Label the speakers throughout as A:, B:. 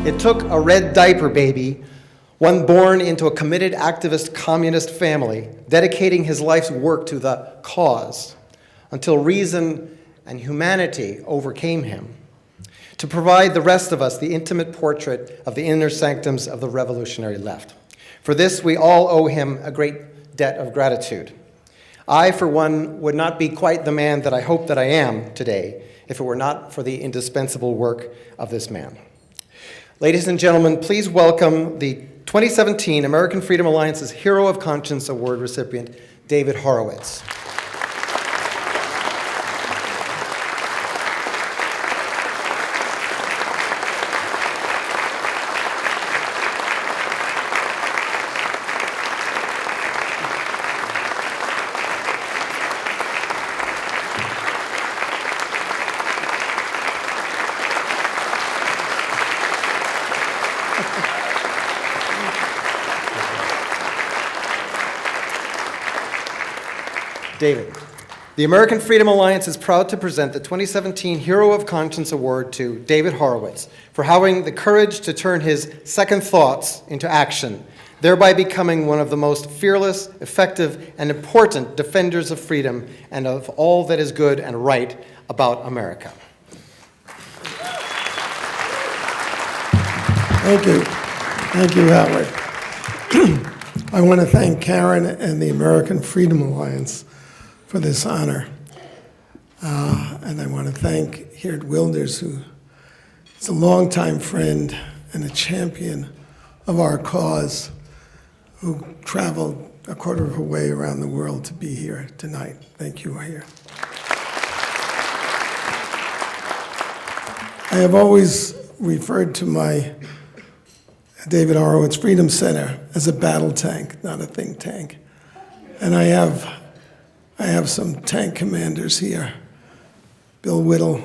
A: It took a red diaper baby, one born into a committed activist communist family, dedicating his life's work to the cause, until reason and humanity overcame him, to provide the rest of us the intimate portrait of the inner sanctums of the revolutionary left. For this, we all owe him a great debt of gratitude. I, for one, would not be quite the man that I hope that I am today if it were not for the indispensable work of this man. Ladies and gentlemen, please welcome the 2017 American Freedom Alliance's Hero of Conscience Award recipient, David Horowitz. David. The American Freedom Alliance is proud to present the 2017 Hero of Conscience Award to David Horowitz for having the courage to turn his second thoughts into action, thereby becoming one of the most fearless, effective, and important defenders of freedom and of all that is good and right about America.
B: Thank you. Thank you, Howard. I want to thank Karen and the American Freedom Alliance for this honor. And I want to thank Geert Wilders, who is a longtime friend and a champion of our cause, who traveled a quarter of a way around the world to be here tonight. Thank you, here. I have always referred to my David Horowitz Freedom Center as a battle tank, not a think tank. And I have some tank commanders here. Bill Whittle,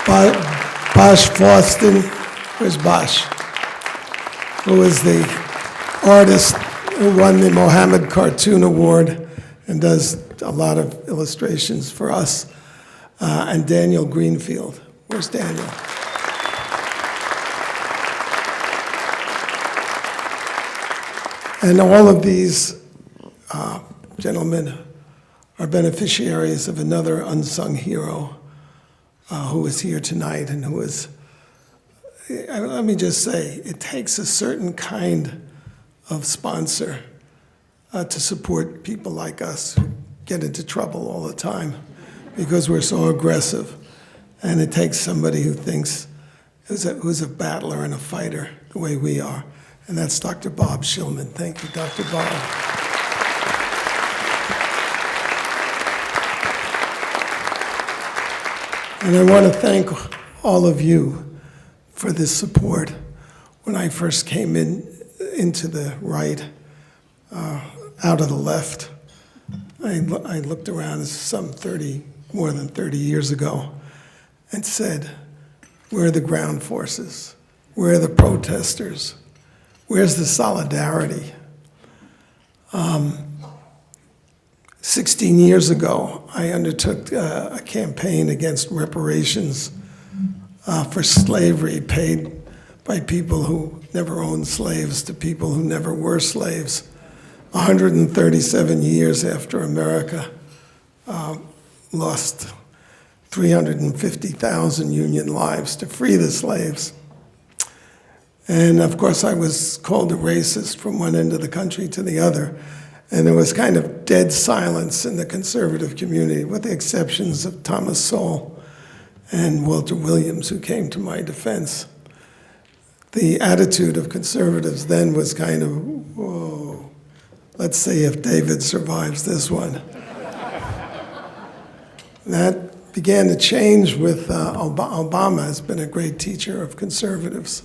B: Bosch Foston, where's Bosch? Who is the artist who won the Mohammed Cartoon Award and does a lot of illustrations for us. And Daniel Greenfield, where's Daniel? And all of these gentlemen are beneficiaries of another unsung hero who is here tonight and who is, let me just say, it takes a certain kind of sponsor to support people like us who get into trouble all the time because we're so aggressive. And it takes somebody who thinks, who's a battler and a fighter the way we are. And that's Dr. Bob Shillman. Thank you, Dr. Bob. And I want to thank all of you for this support. When I first came into the right, out of the left, I looked around as more than 30 years ago and said, where are the ground forces? Where are the protesters? Where's the solidarity? 16 years ago, I undertook a campaign against reparations for slavery paid by people who never owned slaves to people who never were slaves. 137 years after America lost 350,000 Union lives to free the slaves. And of course, I was called a racist from one end of the country to the other. And there was kind of dead silence in the conservative community, with the exceptions of Thomas Sowell and Walter Williams, who came to my defense. The attitude of conservatives then was kind of, whoa, let's see if David survives this one. That began to change with Obama has been a great teacher of conservatives.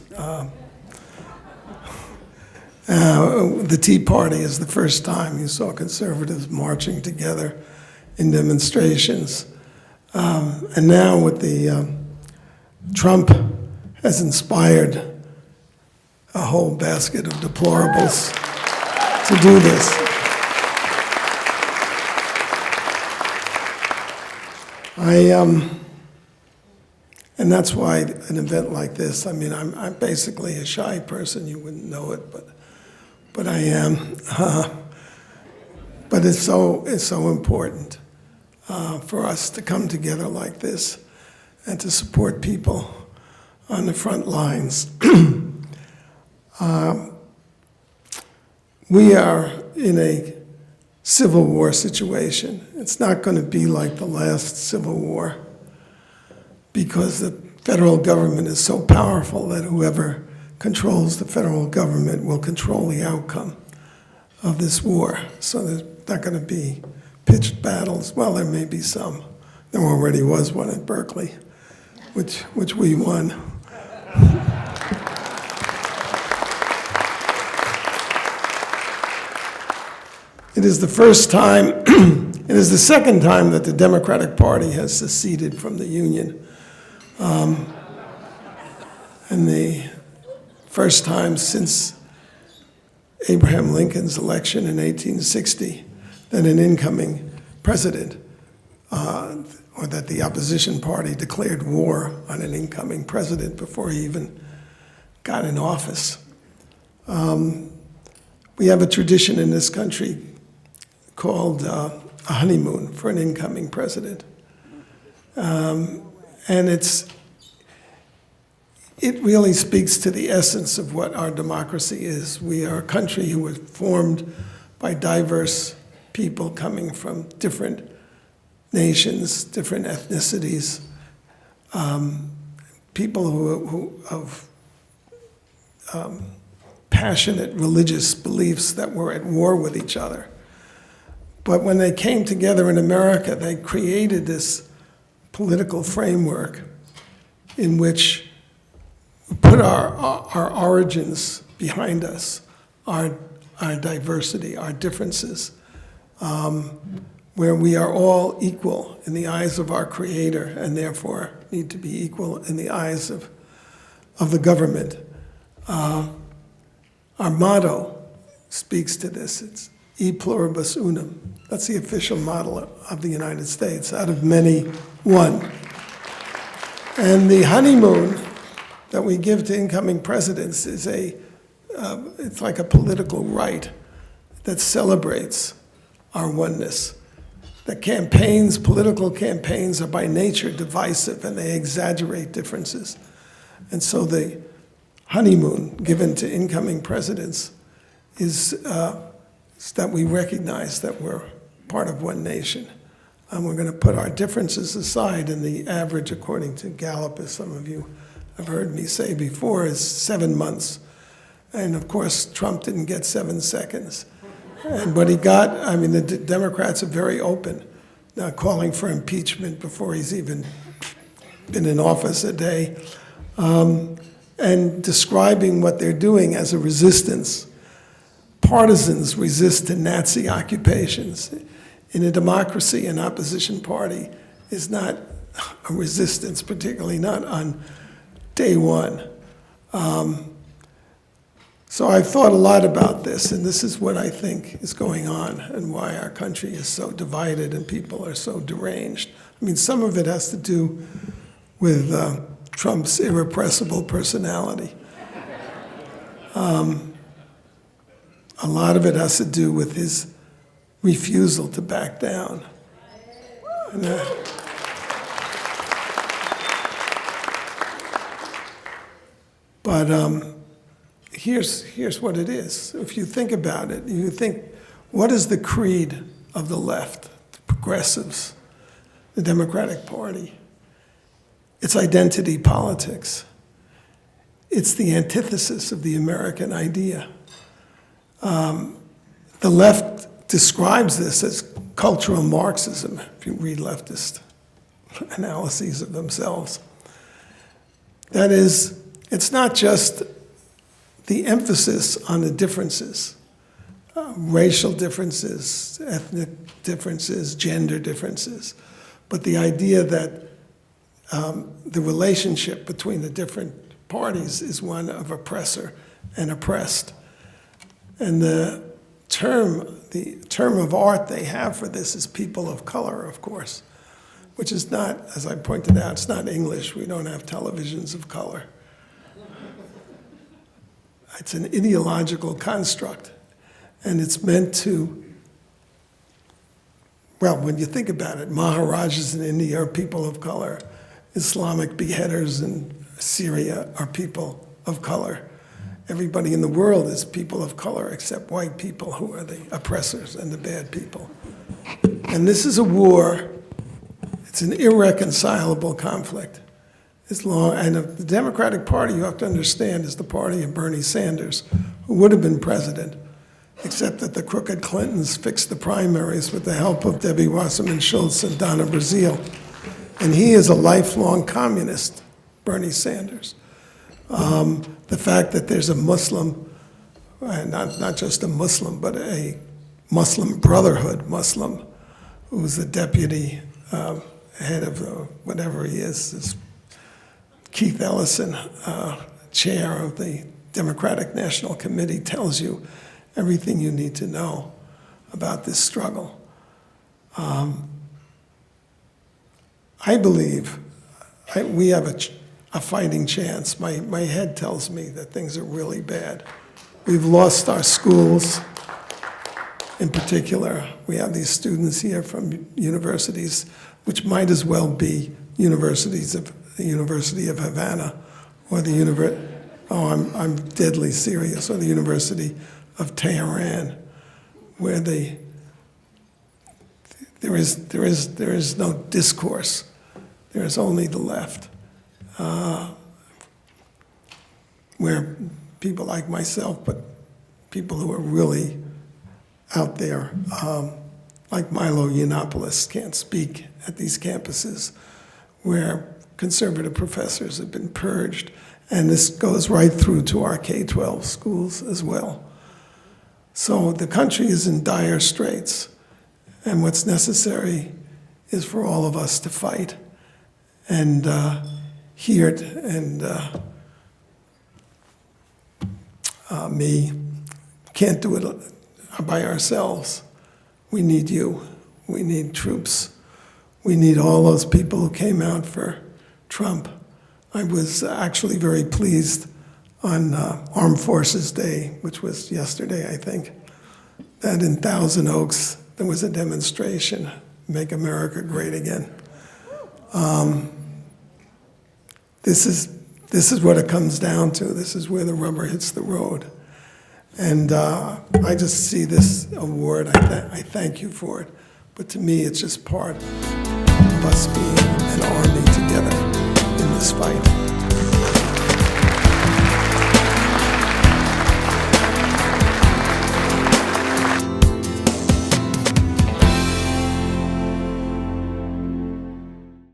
B: The Tea Party is the first time you saw conservatives marching together in demonstrations. And now with the Trump has inspired a whole basket of deplorables to do this. And that's why an event like this, I mean, I'm basically a shy person, you wouldn't know it, but I am. But it's so important for us to come together like this and to support people on the front lines. We are in a civil war situation. It's not going to be like the last Civil War because the federal government is so powerful that whoever controls the federal government will control the outcome of this war. So there's not going to be pitched battles. Well, there may be some. There already was one at Berkeley, which we won. It is the first time, it is the second time that the Democratic Party has seceded from the Union. And the first time since Abraham Lincoln's election in 1860 that an incoming president, or that the opposition party declared war on an incoming president before he even got in office. We have a tradition in this country called a honeymoon for an incoming president. And it really speaks to the essence of what our democracy is. We are a country who was formed by diverse people coming from different nations, different ethnicities, people who of passionate religious beliefs that were at war with each other. But when they came together in America, they created this political framework in which we put our origins behind us, our diversity, our differences, where we are all equal in the eyes of our Creator and therefore need to be equal in the eyes of the government. Our motto speaks to this. It's E pluribus unum. That's the official motto of the United States, out of many, one. And the honeymoon that we give to incoming presidents is it's like a political rite that celebrates our oneness. The campaigns, political campaigns, are by nature divisive and they exaggerate differences. And so the honeymoon given to incoming presidents is that we recognize that we're part of one nation. And we're going to put our differences aside, and the average, according to Gallup, as some of you have heard me say before, is 7 months. And of course, Trump didn't get 7 seconds. And what he got, I mean, the Democrats are very open, calling for impeachment before he's even been in office a day, and describing what they're doing as a resistance. Partisans resist to Nazi occupations. In a democracy, an opposition party is not a resistance, particularly not on day one. So I've thought a lot about this, and this is what I think is going on and why our country is so divided and people are so deranged. I mean, some of it has to do with Trump's irrepressible personality. A lot of it has to do with his refusal to back down. And, but here's what it is. If you think about it, you think, what is the creed of the left, the progressives, the Democratic Party? It's identity politics. It's the antithesis of the American idea. The left describes this as cultural Marxism, if you read leftist analyses of themselves. That is, it's not just the emphasis on the differences, racial differences, ethnic differences, gender differences, but the idea that the relationship between the different parties is one of oppressor and oppressed. And the term of art they have for this is people of color, of course. which is not, as I pointed out, it's not English. We don't have televisions of color. It's an ideological construct, and it's meant to, well, when you think about it, Maharajas in India are people of color. Islamic beheaders in Syria are people of color. Everybody in the world is people of color except white people, who are the oppressors and the bad people. And this is a war. It's an irreconcilable conflict. And the Democratic Party, you have to understand, is the party of Bernie Sanders, who would have been president, except that the crooked Clintons fixed the primaries with the help of Debbie Wasserman Schultz and Donna Brazile. And he is a lifelong communist, Bernie Sanders. The fact that there's a Muslim, not just a Muslim, but a Muslim Brotherhood Muslim, who's the deputy head of whatever he is Keith Ellison, chair of the Democratic National Committee, tells you everything you need to know about this struggle. I believe we have a fighting chance. My head tells me that things are really bad. We've lost our schools. In particular, we have these students here from universities, which might as well be universities of the University of Havana, or the I'm deadly serious, or the University of Tehran, where there is no discourse. There is only the left, where people like myself, but people who are really out there, like Milo Yiannopoulos, can't speak at these campuses, where conservative professors have been purged, and this goes right through to our K-12 schools as well. So the country is in dire straits, and what's necessary is for all of us to fight and hear it, and me can't do it by ourselves. We need you. We need troops. We need all those people who came out for Trump. I was actually very pleased on Armed Forces Day, which was yesterday, I think, that in Thousand Oaks there was a demonstration, Make America Great Again. This is what it comes down to. This is where the rubber hits the road. And I just see this award, I thank you for it, but to me it's just part of us being an army together in this fight.